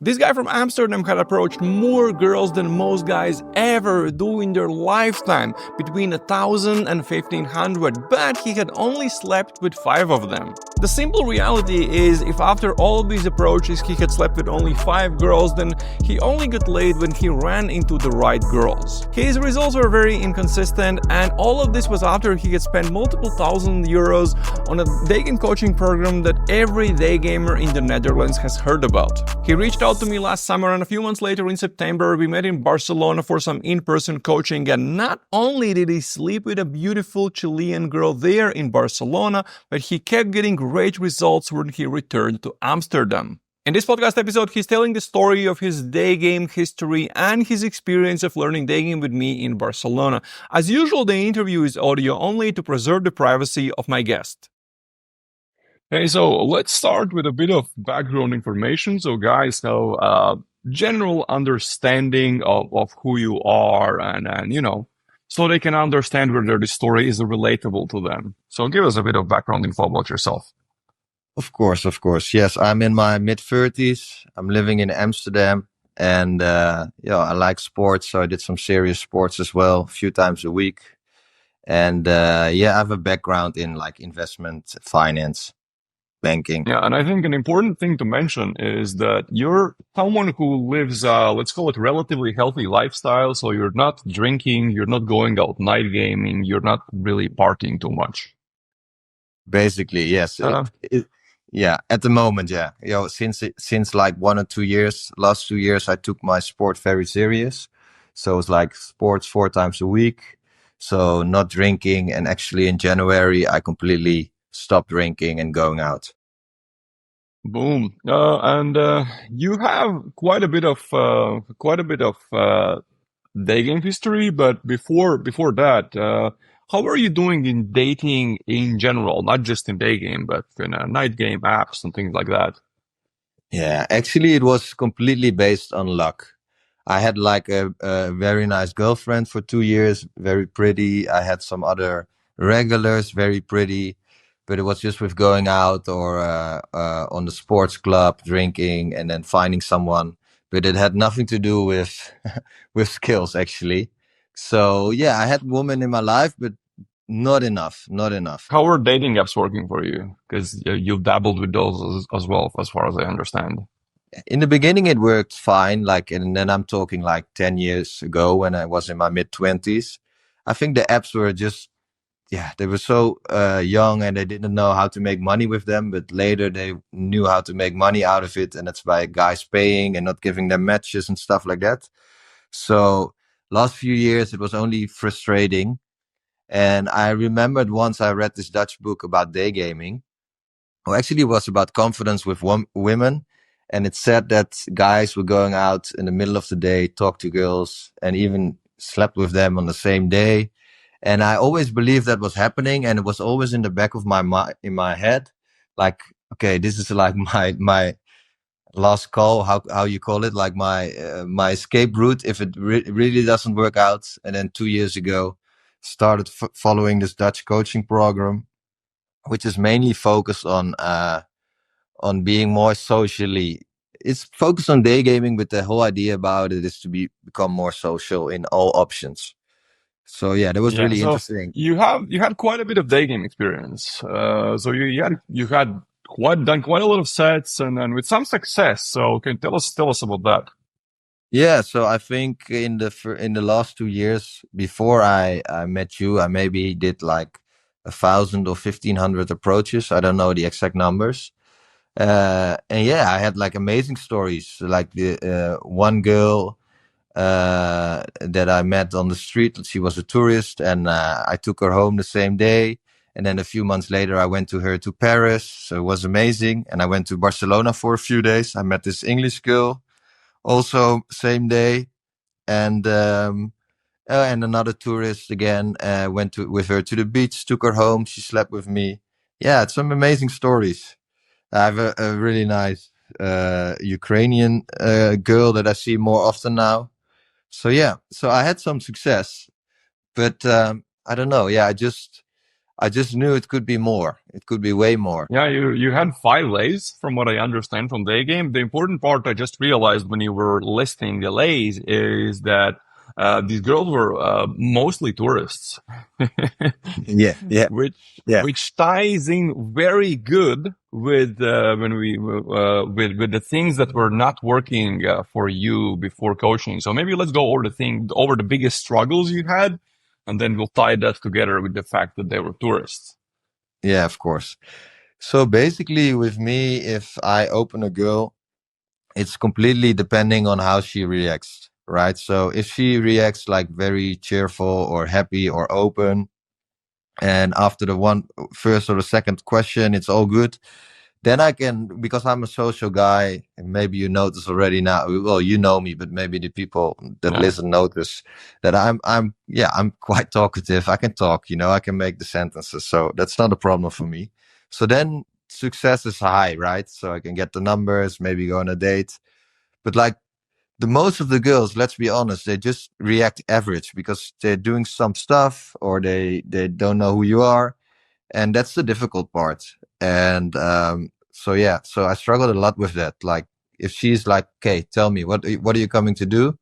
This guy from Amsterdam had approached more girls than most guys ever do in their lifetime, between 1,000 and 1,500, but he had only slept with 5 of them. The simple reality is, if after all of these approaches he had slept with only 5 girls, then he only got laid when he ran into the right girls. His results were very inconsistent, and all of this was after he had spent multiple thousand euros on a Daygame coaching program that every Daygamer in the Netherlands has heard about. He reached out to me last summer, and a few months later in September we met in Barcelona for some in-person coaching, and not only did he sleep with a beautiful Chilean girl there in Barcelona, but he kept getting great results when he returned to Amsterdam. In this podcast episode, he's telling the story of his Daygame history and his experience of learning Daygame with me in Barcelona. As usual, the interview is audio only to preserve the privacy of my guest. Hey, so let's start with a bit of background information. So guys know general understanding of who you are and so they can understand whether the story is relatable to them. So give us a bit of background info about yourself. Of course. Yes, I'm in my mid-30s. I'm living in Amsterdam, and I like sports, so I did some serious sports as well, a few times a week. And I have a background in like investment, finance, banking. Yeah, and I think an important thing to mention is that you're someone who lives, let's call it relatively healthy lifestyle. So you're not drinking, you're not going out night gaming, you're not really partying too much. Basically, yes. At the moment, yeah. Since like 1 or 2 years, last 2 years, I took my sport very serious. So it's like sports 4 times a week. So not drinking, and actually in January I completely stopped drinking and going out. Boom. And you have quite a bit of Daygame history, but before that, how are you doing in dating in general? Not just in Daygame, but in night game apps and things like that. Yeah, actually it was completely based on luck. I had like a very nice girlfriend for 2 years, very pretty. I had some other regulars, very pretty, but it was just with going out or on the sports club, drinking, and then finding someone. But it had nothing to do with with skills, actually. So yeah, I had women in my life, but not enough. How are dating apps working for you? Because you've dabbled with those as well, as far as I understand. In the beginning, it worked fine. And then I'm talking like 10 years ago when I was in my mid-20s. I think the apps were just, they were so young, and they didn't know how to make money with them. But later they knew how to make money out of it. And that's by guys paying and not giving them matches and stuff like that. So last few years, it was only frustrating. And I remembered once I read this Dutch book about daygaming. Well, actually, it was about confidence with women. And it said that guys were going out in the middle of the day, talk to girls, and even slept with them on the same day. And I always believed that was happening. And it was always in the back of in my head, like, okay, this is like my last call, how you call it, like my escape route if it really doesn't work out. And then 2 years ago, started following this Dutch coaching program, which is mainly focused on being more socially. It's focused on daygaming, but the whole idea about it is to become more social in all options. So yeah, that was really interesting. You had quite a bit of Daygame experience. So you had done quite a lot of sets and with some success. So can you tell us about that? Yeah, so I think in the last 2 years before I met you, I maybe did like 1,000 or 1,500 approaches. I don't know the exact numbers. And yeah, I had like amazing stories. Like the one girl that I met on the street. She was a tourist, and I took her home the same day. And then a few months later, I went to Paris. So it was amazing. And I went to Barcelona for a few days. I met this English girl also same day. And another tourist again, went with her to the beach, took her home. She slept with me. Yeah, it's some amazing stories. I have a really nice Ukrainian girl that I see more often now. So yeah, so I had some success, but I don't know. Yeah, I just knew it could be more. It could be way more. Yeah, you had 5 lays from what I understand from Daygame. The important part I just realized when you were listing the lays is that these girls were mostly tourists, Yeah, yeah, yeah, which ties in very good with when we with the things that were not working for you before coaching. So maybe let's go over the biggest struggles you had, and then we'll tie that together with the fact that they were tourists. yeah, of course. So basically, with me, if I open a girl, it's completely depending on how she reacts, right? So if she reacts like very cheerful or happy or open, and after the one first or the second question, it's all good, then I can, because I'm a social guy, and maybe you notice already now, well, you know me, but maybe the people that Yeah. listen notice that yeah, I'm quite talkative. I can talk, I can make the sentences. So that's not a problem for me. So then success is high, right? So I can get the numbers, maybe go on a date. But like the most of the girls, let's be honest, they just react average because they're doing some stuff or they don't know who you are, and that's the difficult part. And so yeah, so I struggled a lot with that. Like if she's like, okay, tell me what are you coming to do,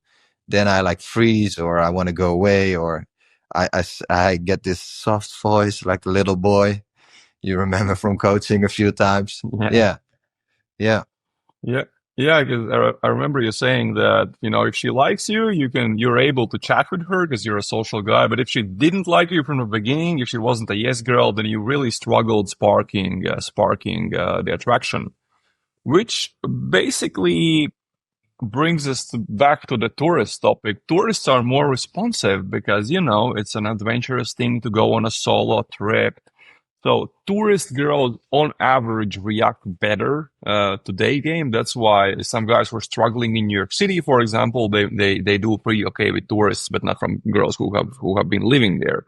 then I like freeze or I want to go away, or I get this soft voice like a little boy you remember from coaching a few times. Yeah. Yeah, yeah. Yeah. Yeah, because I remember you saying that, if she likes you, you're able to chat with her because you're a social guy. But if she didn't like you from the beginning, if she wasn't a yes girl, then you really struggled sparking the attraction, which basically brings us back to the tourist topic. Tourists are more responsive because, it's an adventurous thing to go on a solo trip. So tourist girls on average react better to Daygame. That's why some guys were struggling in New York City, for example. They do pretty okay with tourists, but not from girls who have been living there.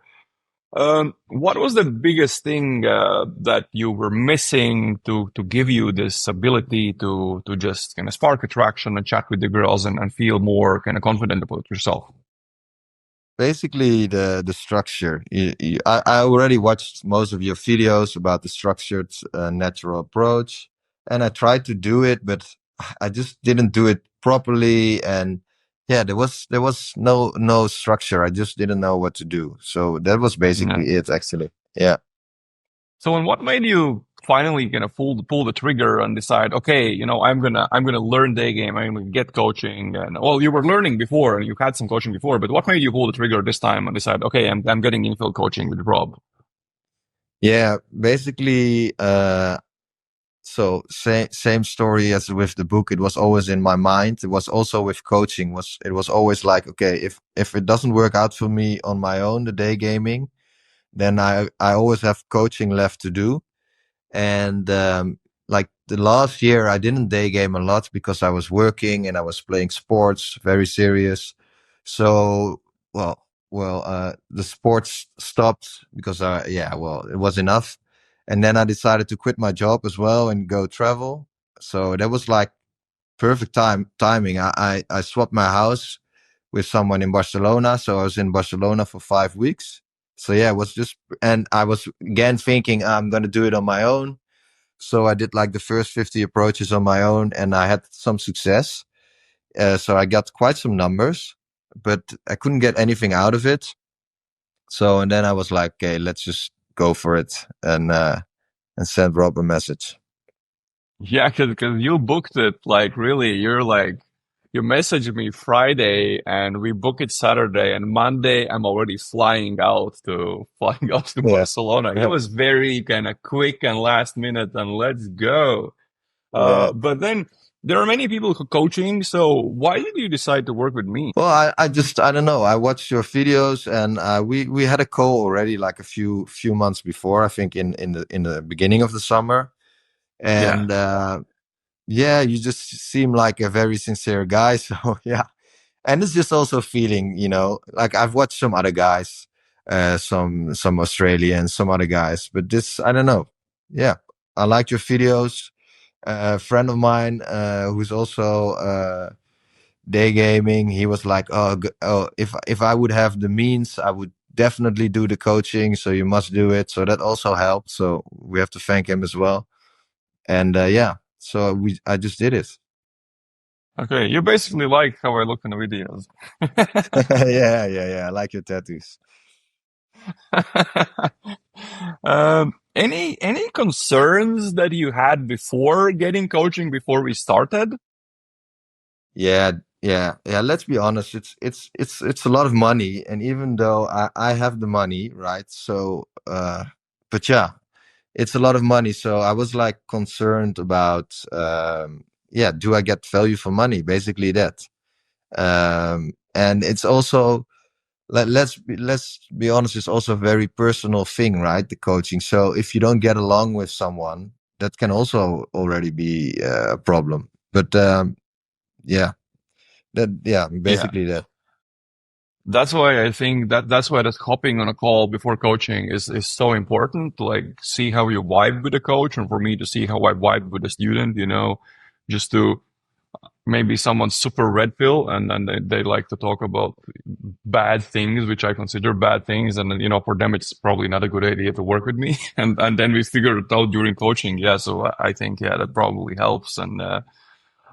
What was the biggest thing that you were missing to give you this ability to just kind of spark attraction and chat with the girls and feel more kind of confident about yourself? Basically the structure. I already watched most of your videos about the structured natural approach, and I tried to do it, but I just didn't do it properly. And yeah, there was no structure. I just didn't know what to do. So that was Yeah. basically it, actually. Yeah. So, and what made you finally kind of pull the trigger and decide, okay, I'm gonna learn day game. I'm gonna get coaching. And well, you were learning before, and you had some coaching before. But what made you pull the trigger this time and decide, okay, I'm getting infield coaching with Rob? Yeah, basically, so same story as with the book. It was always in my mind. It was also with coaching. It was always like, okay, if it doesn't work out for me on my own, the day gaming, then I always have coaching left to do. And like the last year, I didn't day game a lot because I was working and I was playing sports, very serious. So the sports stopped because yeah, well, it was enough. And then I decided to quit my job as well and go travel. So that was like perfect timing. I swapped my house with someone in Barcelona. So I was in Barcelona for 5 weeks. So yeah, it was just, and I was again thinking I'm going to do it on my own. So I did like the first 50 approaches on my own and I had some success. So I got quite some numbers, but I couldn't get anything out of it. So, and then I was like, okay, let's just go for it and send Rob a message. Yeah, because you booked it like really. You messaged me Friday and we book it Saturday, and Monday I'm already flying out to Yeah. Barcelona. It was very kind of quick and last minute, and let's go. Yeah. But then there are many people who coaching. So why did you decide to work with me? Well, I don't know. I watched your videos and we had a call already like a few months before. I think in the beginning of the summer, Yeah. and yeah, you just seem like a very sincere guy. So yeah, and it's just also feeling, like I've watched some other guys, some Australians, some other guys, but this I don't know. Yeah, I liked your videos. A friend of mine who's also day gaming, he was like, oh, if I would have the means, I would definitely do the coaching, so you must do it. So that also helped. So we have to thank him as well. And yeah, so I just did it. Okay, you basically like how I look in the videos. Yeah, yeah, yeah. I like your tattoos. Any concerns that you had before getting coaching before we started? Yeah, yeah, yeah. Let's be honest. It's a lot of money, and even though I have the money, right? So, but yeah, it's a lot of money. So I was like concerned about, yeah, do I get value for money? Basically that. And it's also let's be honest. It's also a very personal thing, right? The coaching. So if you don't get along with someone, that can also already be a problem. But yeah. Yeah, Yeah. basically that. That's why I think that's why that hopping on a call before coaching is so important. To, like, see how you vibe with the coach, and for me to see how I vibe with the student. Just to maybe someone's super red pill, and then they like to talk about bad things, which I consider bad things, and then, for them it's probably not a good idea to work with me. And then we figure it out during coaching. Yeah, so I think, yeah, that probably helps. Yeah.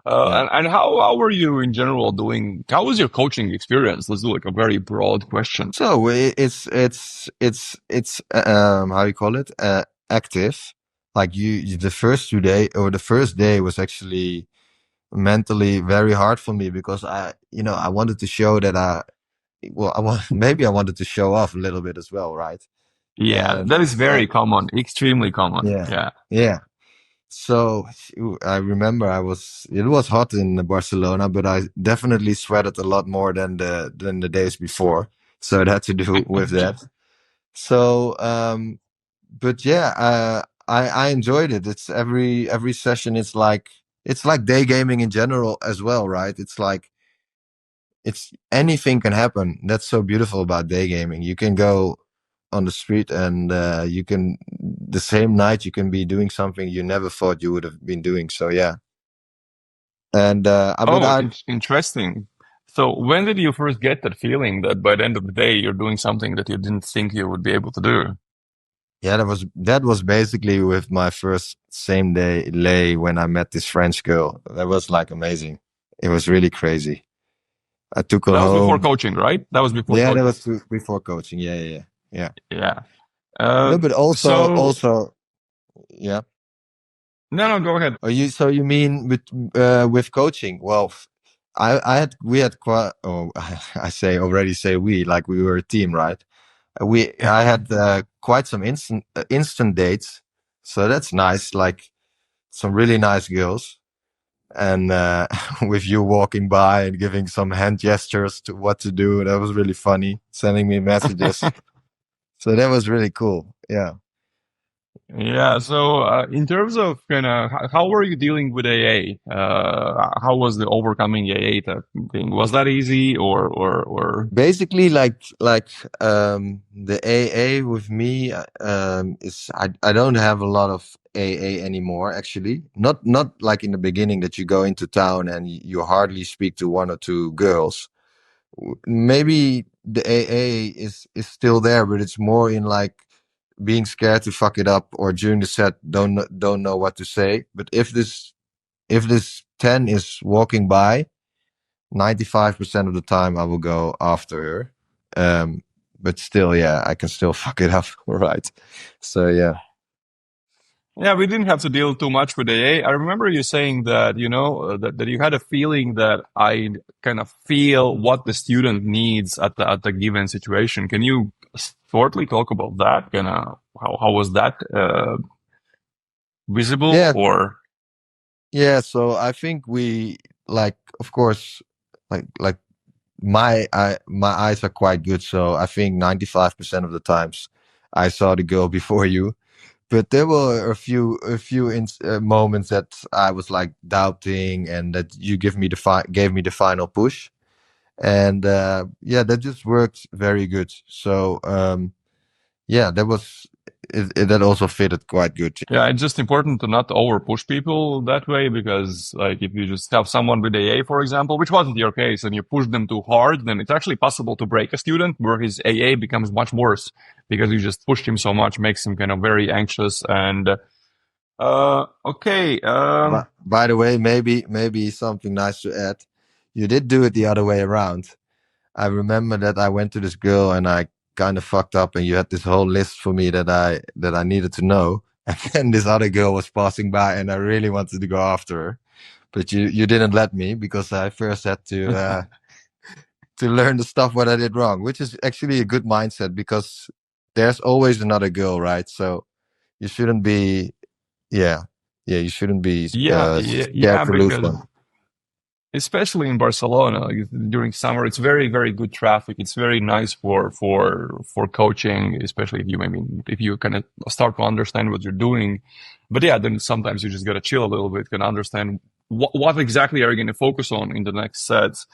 And how were you in general doing? How was your coaching experience? Let's do like a very broad question. So it's how you call it, active. Like the first 2 day or the first day was actually mentally very hard for me because I wanted to show that I want maybe I wanted to show off a little bit as well, right? Yeah, And that is very common, extremely common. yeah, Yeah. yeah. So I remember it was hot in Barcelona, but I definitely sweated a lot more than the days before. So it had to do with that. So but yeah, I enjoyed it. It's every session. It's like day gaming in general as well, right? It's like it's anything can happen. That's so beautiful about day gaming. You can go on the street and you can the same night you can be doing something you never thought you would have been doing. So yeah, and but Oh, I it's interesting. So when did you first get that feeling that by the end of the day you're doing something that you didn't think you would be able to do? yeah, that was basically with my first same day lay when I met this French girl. That was like amazing. It was really crazy. I took her That was before home. coaching, right? That was before Yeah, that coaching. was before coaching. Yeah, yeah, yeah. Yeah. Yeah. No, but also, So also, yeah. no, no, go ahead. So you mean with coaching? Well, we had quite. Oh, I say we like we were a team, right? I had quite some instant dates, so that's nice. Like some really nice girls, and with you walking by and giving some hand gestures to what to do, that was really funny. Sending me messages, so that was really cool. Yeah. Yeah. So, in terms of kind of how were you dealing with AA? How was the overcoming AA thing? Was that easy or? Basically like the AA with me is I don't have a lot of AA anymore actually. Not like in the beginning that you go into town and you hardly speak to one or two girls. Maybe the AA is still there, but it's more in like being scared to fuck it up or during the set don't know what to say. But if this 10 is walking by, 95% of the time I will go after her. But still, yeah, I can still fuck it up, right? So yeah. Yeah, we didn't have to deal too much with AA. I remember you saying that, that you had a feeling that I kind of feel what the student needs at the given situation. Can you shortly talk about that? Kind of how was that visible Yeah, or? yeah. So I think we like, of course, like my eyes are quite good. So I think 95% of the times I saw the girl before you. But there were a few moments that I was like doubting, and that you gave me the final push, and yeah, that just worked very good. So yeah, that was that also fitted quite good. Yeah, it's just important to not over push people that way because, like, if you just have someone with AA, for example, which wasn't your case, and you push them too hard, then it's actually possible to break a student where his AA becomes much worse because you just pushed him so much, makes him kind of very anxious. And, okay. But by the way, maybe something nice to add. You did do it the other way around. I remember that I went to this girl and I kind of fucked up, and you had this whole list for me that I needed to know. And then this other girl was passing by, and I really wanted to go after her, but you didn't let me because I first had to learn the stuff what I did wrong, which is actually a good mindset because there's always another girl, right? So you shouldn't be, yeah, yeah, you shouldn't be Yeah, yeah, scared yeah, to lose because one. especially in Barcelona during summer, it's very, very good traffic. It's very nice for coaching, especially if you maybe if you kind of start to understand what you're doing. But yeah, then sometimes you just gotta chill a little bit, can understand what exactly are you going to focus on in the next sets.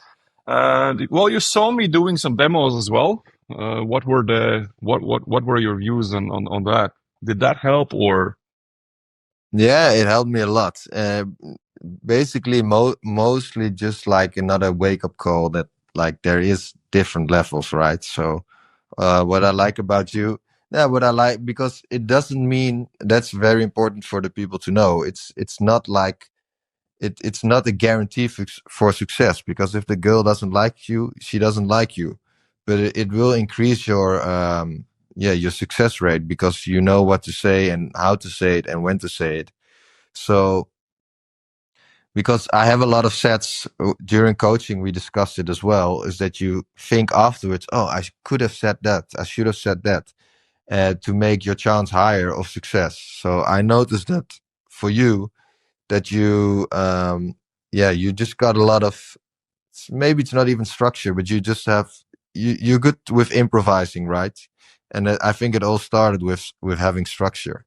And well, you saw me doing some demos as well. What were your views on that? Did that help or? Yeah, it helped me a lot. Basically, mostly just like another wake up call that like there is different levels, right? So, what I like about you, yeah, what I like because it doesn't mean that's very important for the people to know. It's not like it's not a guarantee for success because if the girl doesn't like you, she doesn't like you, but it will increase your yeah your success rate because you know what to say and how to say it and when to say it. So because I have a lot of sets during coaching, we discussed it as well, is that you think afterwards, oh, I could have said that, I should have said that, to make your chance higher of success. So I noticed that for you, that you, yeah, you just got a lot of, maybe it's not even structure, but you just have, you're good with improvising, right? And I think it all started with having structure,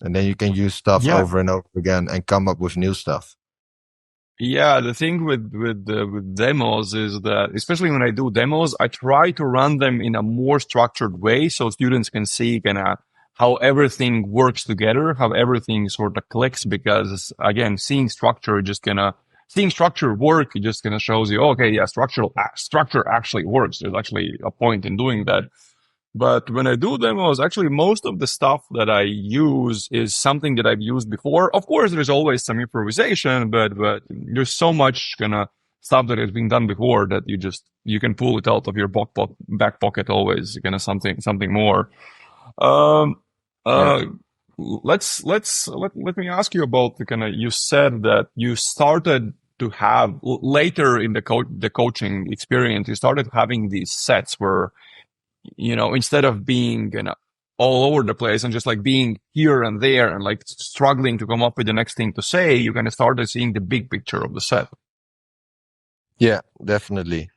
and then you can use stuff Yeah, over and over again and come up with new stuff. yeah, the thing with demos is that, especially when I do demos, I try to run them in a more structured way so students can see kind of how everything works together, how everything sort of clicks. Because again, seeing structure work, it just kind of shows you, okay, yeah, structure actually works. There's actually a point in doing that. But when I do demos, actually most of the stuff that I use is something that I've used before. Of course, there's always some improvisation, but there's so much kind of stuff that has been done before that you can pull it out of your back pocket always, kind of something more. Um, Yeah. uh, let me ask you about the kind of, you said that you started to have later in the coaching experience, you started having these sets where instead of being, all over the place and just like being here and there and like struggling to come up with the next thing to say, you kind of started seeing the big picture of the set. Yeah, definitely.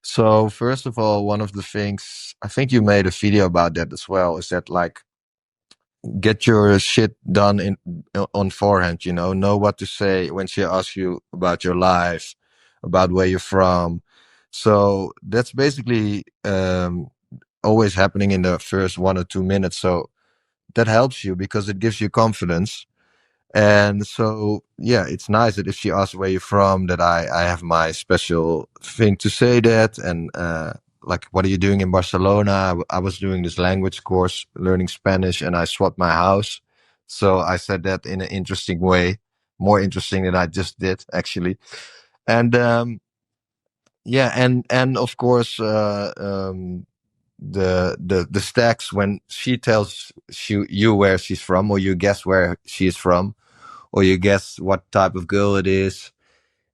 So first of all, one of the things I think you made a video about that as well is that like get your shit done in on forehand, know what to say when she asks you about your life, about where you're from. So that's basically always happening in the first 1 or 2 minutes. So that helps you because it gives you confidence. And so, yeah, it's nice that if she asks where you're from, that I have my special thing to say that. And, like, what are you doing in Barcelona? I was doing this language course, learning Spanish, and I swapped my house. So I said that in an interesting way, more interesting than I just did, actually. And, yeah, and of course, the stacks when she tells you where she's from, or you guess where she's from, or you guess what type of girl it is.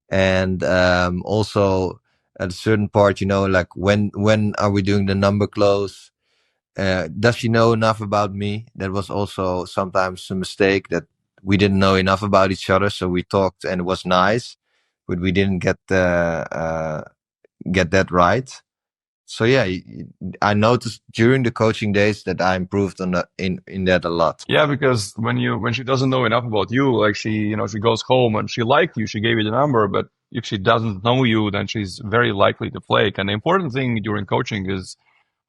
And also at a certain part, like when are we doing the number close? Does she know enough about me? That was also sometimes a mistake, that we didn't know enough about each other. So we talked and it was nice, but we didn't get that right. So yeah, I noticed during the coaching days that I improved on that in that a lot. Yeah, because when she doesn't know enough about you, like she goes home and she liked you, she gave you the number, but if she doesn't know you, then she's very likely to flake. And the important thing during coaching is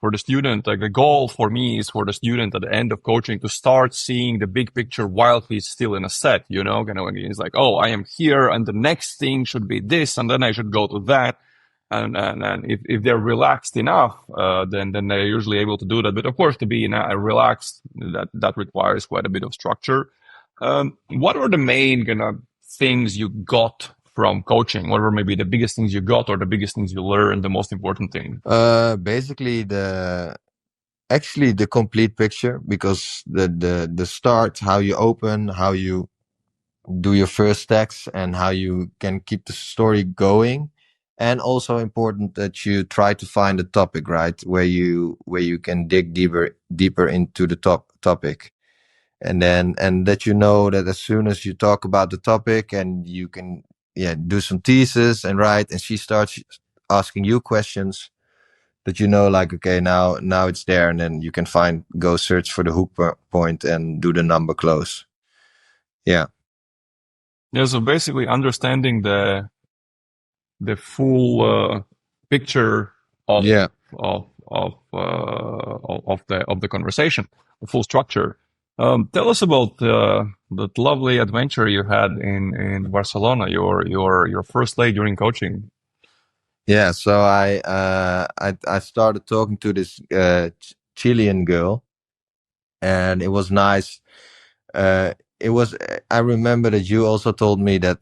for the student, like the goal for me is for the student at the end of coaching to start seeing the big picture while he's still in a set, you know, kind of when he's like, oh, I am here and the next thing should be this and then I should go to that. And if they're relaxed enough, then they're usually able to do that. But of course, to be relaxed, that requires quite a bit of structure. What are the main kind of things you got from coaching? What were maybe the biggest things you got or the biggest things you learned, the most important thing? Basically actually the complete picture, because the start, how you open, how you do your first text, and how you can keep the story going. And also important that you try to find a topic, right, where you can dig deeper into the topic. And that you know that as soon as you talk about the topic and you can, yeah, do some thesis and write, and she starts asking you questions, that you know, like, okay, now it's there, and then you can go search for the hook point and do the number close. Yeah. Yeah, so basically understanding the full picture of Yeah. of the conversation, the full structure. Tell us about that lovely adventure you had in Barcelona, your first day during coaching. Yeah, so I started talking to this Chilean girl, and it was nice. It was. I remember that you also told me that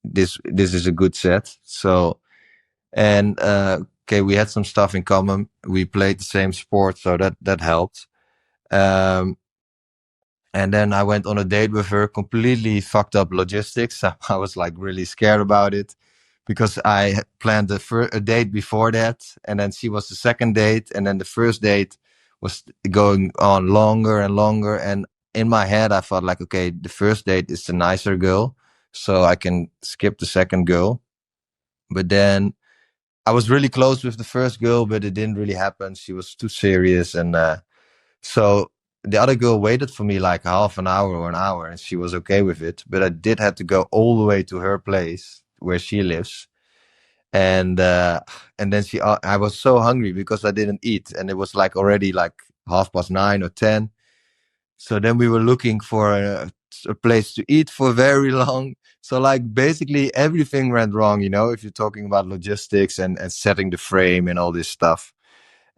this is a good set. So, and okay, we had some stuff in common. We played the same sport, so that helped. Um, and then I went on a date with her, completely fucked up logistics. I was like really scared about it, because I had planned a date before that, and then she was the second date, and then the first date was going on longer and longer. And in my head, I thought like, okay, the first date is the nicer girl, so I can skip the second girl. But then I was really close with the first girl, but it didn't really happen. She was too serious, and so the other girl waited for me like half an hour or an hour, and she was okay with it. But I did have to go all the way to her place where she lives. And then I was so hungry because I didn't eat, and it was like already like 9:30 or 10. So then we were looking for a place to eat for very long. So like basically everything went wrong, if you're talking about logistics and setting the frame and all this stuff.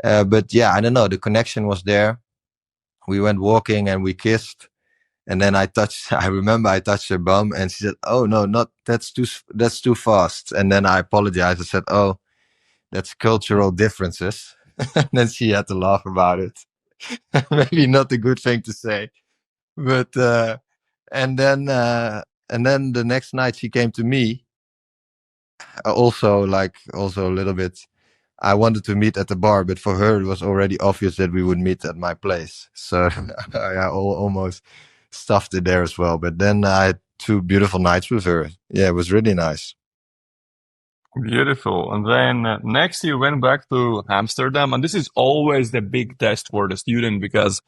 But yeah, I don't know. The connection was there. We went walking and we kissed. And then I remember I touched her bum, and she said, "Oh no, not that's too fast." And then I apologized. I said, "Oh, that's cultural differences." And then she had to laugh about it. Maybe not a good thing to say, but and then the next night she came to me. Also a little bit. I wanted to meet at the bar, but for her it was already obvious that we would meet at my place. So I almost stuffed it there as well. But then I had 2 beautiful nights with her. Yeah, it was really nice. Beautiful. And then next you went back to Amsterdam, and this is always the big test for the student because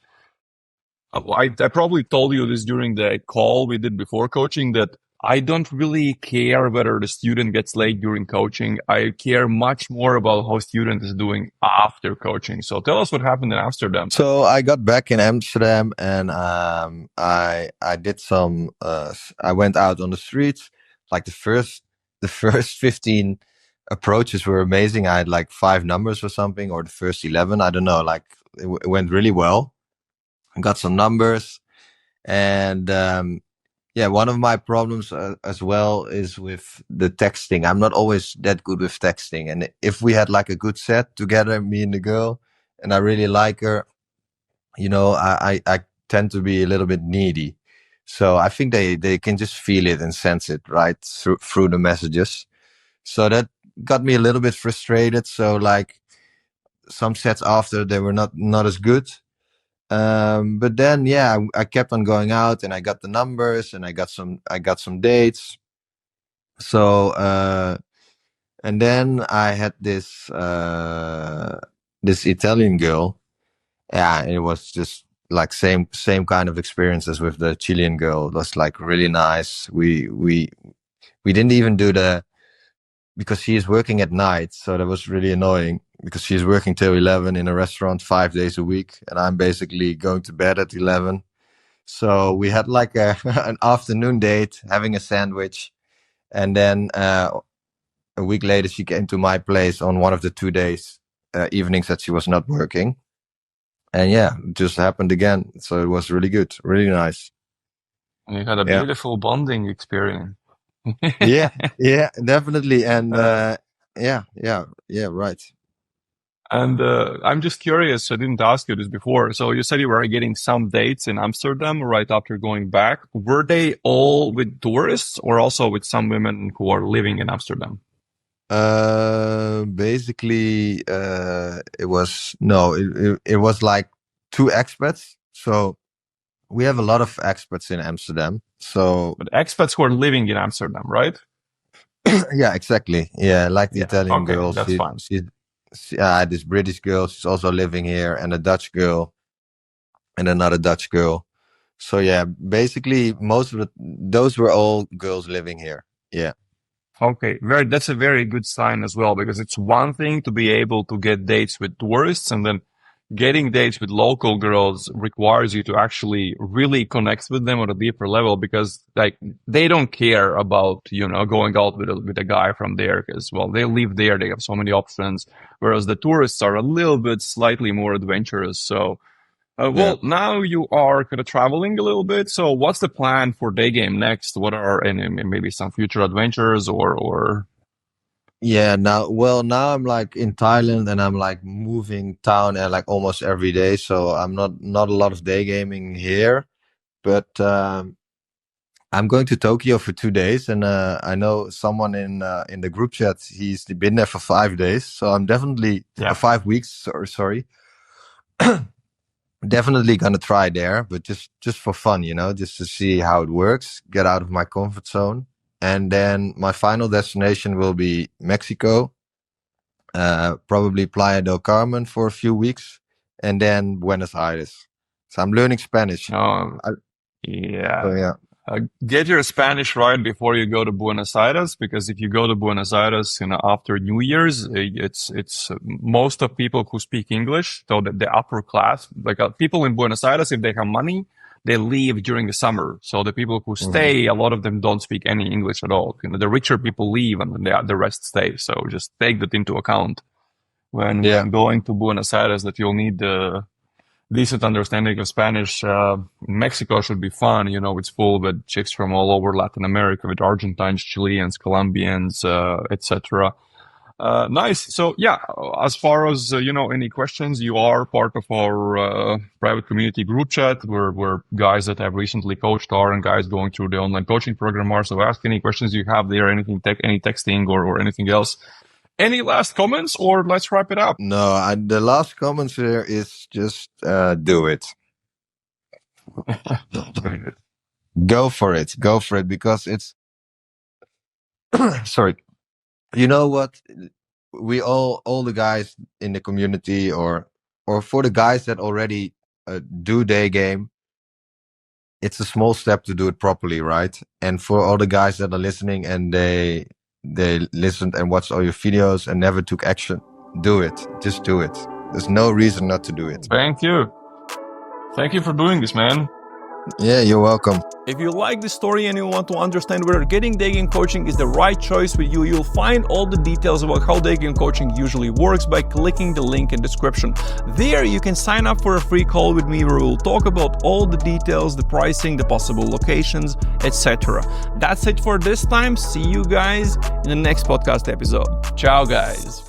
I probably told you this during the call we did before coaching that I don't really care whether the student gets late during coaching. I care much more about how student is doing after coaching. So tell us what happened in Amsterdam. So I got back in Amsterdam, and I did some. I went out on the streets. Like the first 15 approaches were amazing. I had like 5 numbers or something, or the first 11. I don't know. Like it went really well. I got some numbers, and yeah, one of my problems as well is with the texting. I'm not always that good with texting, and if we had like a good set together, me and the girl, and I really like her, I tend to be a little bit needy. So I think they can just feel it and sense it right through the messages. So that got me a little bit frustrated. So like some sets after, they were not as good. But then yeah, I kept on going out, and I got the numbers, and I got some dates. So and then I had this Italian girl. Yeah, it was just like same kind of experience as with the Chilean girl. It was like really nice. We didn't even do because she is working at night, so that was really annoying. because she's working till 11 in a restaurant 5 days a week, and I'm basically going to bed at 11. So we had like an afternoon date, having a sandwich, and then a week later she came to my place on one of the 2 days evenings that she was not working, and yeah, it just happened again. So it was really good, really nice. And you had a Yeah. beautiful bonding experience. Yeah, definitely, and yeah, right. And I'm just curious, I didn't ask you this before. So you said you were getting some dates in Amsterdam right after going back. Were they all with tourists or also with some women who are living in Amsterdam? Basically, it was it was like 2 expats. So we have a lot of expats in Amsterdam. So But expats who are living in Amsterdam, right? yeah, exactly. Yeah, like the Yeah. Italian Okay, girl. that's fine. This British girl. She's also living here, and a Dutch girl, and another Dutch girl. So yeah, basically most of those were all girls living here. Yeah. Okay, that's a very good sign as well, because it's one thing to be able to get dates with tourists, and then getting dates with local girls requires you to actually really connect with them on a deeper level, because like they don't care about, going out with a guy from there, because well, they live there, they have so many options, whereas the tourists are a little bit slightly more adventurous. So well, now you are kind of traveling a little bit. So what's the plan for Daygame next? What are any maybe some future adventures or Yeah, now I'm like in Thailand, and I'm like moving town and like almost every day. So I'm not a lot of day gaming here, but I'm going to Tokyo for 2 days, and I know someone in the group chat. He's been there for 5 days, so I'm definitely yeah. 5 weeks. Sorry, definitely gonna try there, but just for fun, just to see how it works, get out of my comfort zone. And then my final destination will be Mexico, probably Playa del Carmen for a few weeks, and then Buenos Aires. So I'm learning Spanish. Oh, So yeah. yeah. Get your Spanish right before you go to Buenos Aires, because if you go to Buenos Aires, after New Year's, it's most of people who speak English, so the upper class, like people in Buenos Aires, if they have money, they leave during the summer. So the people who stay, a lot of them don't speak any English at all. The richer people leave, and then the rest stay. So just take that into account when going to Buenos Aires, that you'll need decent understanding of Spanish. Mexico should be fun. It's full with chicks from all over Latin America, with Argentines, Chileans, Colombians, etc. Nice. So yeah, as far as, any questions, you are part of our private community group chat where guys that have recently coached are, and guys going through the online coaching program are. So ask any questions you have there, anything any texting or anything else. Any last comments, or let's wrap it up? No, the last comments here is just do it. Go for it, because it's sorry. You know what? We all the guys in the community, or for the guys that already do day game, it's a small step to do it properly, right? And for all the guys that are listening and they listened and watched all your videos and never took action, do it. Just do it. There's no reason not to do it. Thank you for doing this, man. Yeah, you're welcome. If you like this story and you want to understand whether getting Daygame coaching is the right choice with you, you'll find all the details about how Daygame coaching usually works by clicking the link in the description. There you can sign up for a free call with me where we'll talk about all the details, the pricing, the possible locations, etc. That's it for this time. See you guys in the next podcast episode. Ciao, guys.